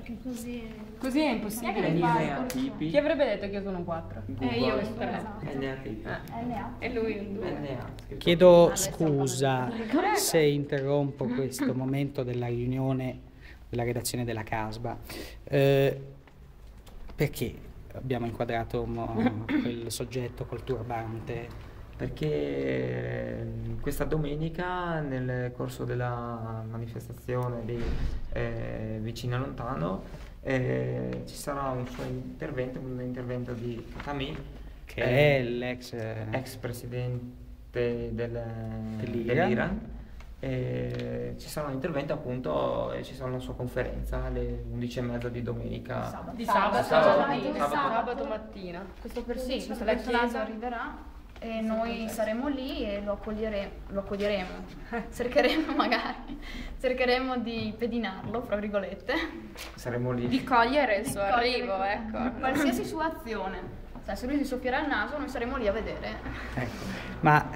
perché Così è impossibile. Chi avrebbe detto che io sono un 4? Io un 3. E lui un 2. Chiedo scusa se interrompo questo momento della riunione della redazione della Casba. Perché abbiamo inquadrato quel soggetto col turbante? Perché questa domenica, nel corso della manifestazione di Vicino Lontano, ci sarà un suo intervento, un intervento di Khatami, che è l'ex ex presidente dell'Iran. Ci sarà un intervento, appunto, e ci sarà una sua conferenza alle 11:30 di domenica. Sabato mattina. Questo personaggio arriverà e noi saremo lì e lo accoglieremo. Cercheremo di pedinarlo, fra virgolette. Saremo lì. Di cogliere il suo arrivo, ecco. Qualsiasi sua azione. Se lui si soffierà il naso, noi saremo lì a vedere. Ecco. Ma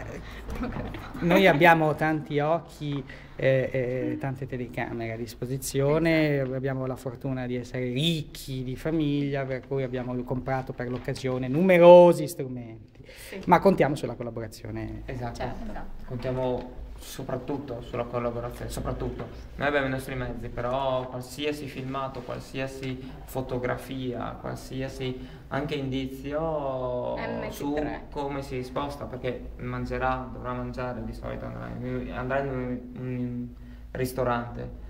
noi abbiamo tanti occhi e tante telecamere a disposizione, abbiamo la fortuna di essere ricchi di famiglia, per cui abbiamo comprato per l'occasione numerosi strumenti, ma contiamo sulla collaborazione. Esatto. Contiamo soprattutto sulla collaborazione, noi abbiamo i nostri mezzi, però qualsiasi filmato, qualsiasi fotografia, qualsiasi anche indizio su come si sposta, perché dovrà mangiare, di solito andrà in un ristorante,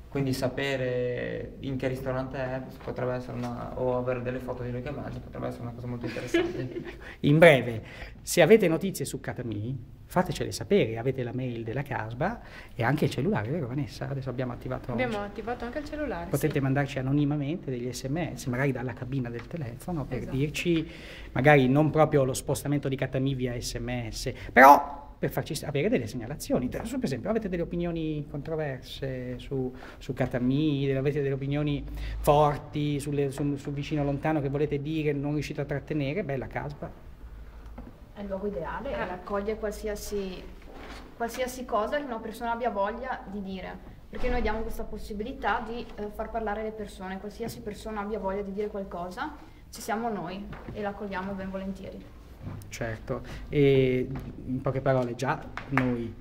quindi sapere in che ristorante è potrebbe essere o avere delle foto di lui che mangia potrebbe essere una cosa molto interessante. In breve, se avete notizie su Khatami, fatecele sapere, avete la mail della Casba e anche il cellulare, vero Vanessa? Adesso abbiamo attivato anche il cellulare. Potete mandarci anonimamente degli SMS, magari dalla cabina del telefono, per dirci, magari non proprio lo spostamento di Khatami via SMS, però per farci avere delle segnalazioni. Per esempio, avete delle opinioni controverse su Khatami, avete delle opinioni forti sul Vicino Lontano che volete dire, non riuscite a trattenere, beh, la Casba è il luogo ideale, raccoglie qualsiasi cosa che una persona abbia voglia di dire, perché noi diamo questa possibilità di far parlare le persone, qualsiasi persona abbia voglia di dire qualcosa, ci siamo noi e la accogliamo ben volentieri. Certo, e in poche parole già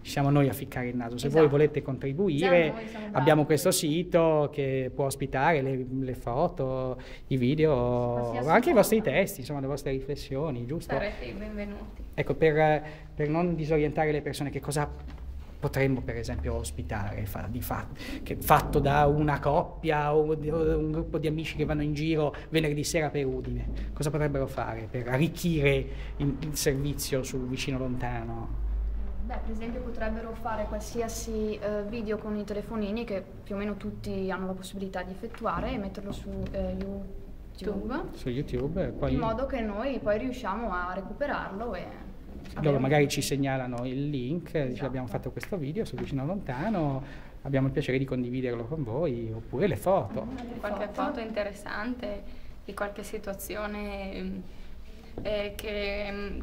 siamo noi a ficcare il naso. Se voi volete contribuire, abbiamo questo sito che può ospitare le foto, i video, anche i vostri testi, insomma le vostre riflessioni, giusto? Sarete i benvenuti. Ecco, per non disorientare le persone, che cosa potremmo per esempio ospitare fatto da una coppia o un gruppo di amici che vanno in giro venerdì sera per Udine? Cosa potrebbero fare per arricchire il servizio sul Vicino Lontano? Per esempio potrebbero fare qualsiasi video con i telefonini che più o meno tutti hanno la possibilità di effettuare e metterlo su YouTube, in modo che noi poi riusciamo a recuperarlo e loro magari ci segnalano il link, abbiamo fatto questo video sul Vicino Lontano, abbiamo il piacere di condividerlo con voi, oppure le foto. Qualche foto interessante di qualche situazione che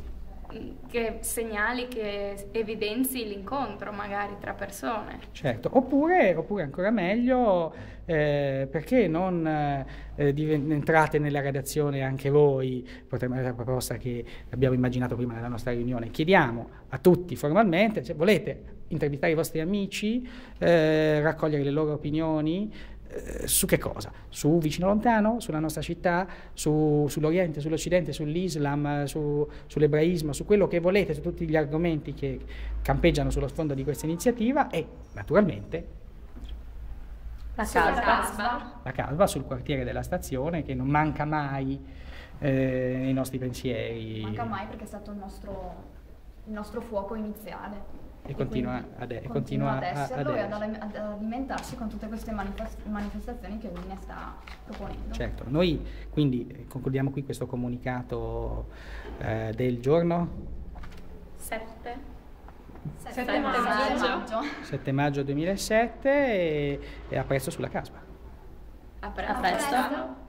segnali, che evidenzi l'incontro magari tra persone. Certo, oppure ancora meglio, perché non entrate nella redazione anche voi, potrebbe essere una proposta che abbiamo immaginato prima nella nostra riunione. Chiediamo a tutti formalmente, se volete intervistare i vostri amici, raccogliere le loro opinioni, su che cosa? Su Vicino Lontano, sulla nostra città, sull'Oriente, sull'Occidente, sull'Islam, sull'ebraismo, su quello che volete, su tutti gli argomenti che campeggiano sullo sfondo di questa iniziativa e naturalmente la Casba sul quartiere della stazione, che non manca mai nei nostri pensieri. Non manca mai perché è stato il nostro fuoco iniziale. E continua ad esserlo e ad alimentarsi con tutte queste manifestazioni che Udine sta proponendo. Certo, noi quindi concludiamo qui questo comunicato del giorno 7 maggio 7 maggio 2007 e a presto sulla Casba. A presto.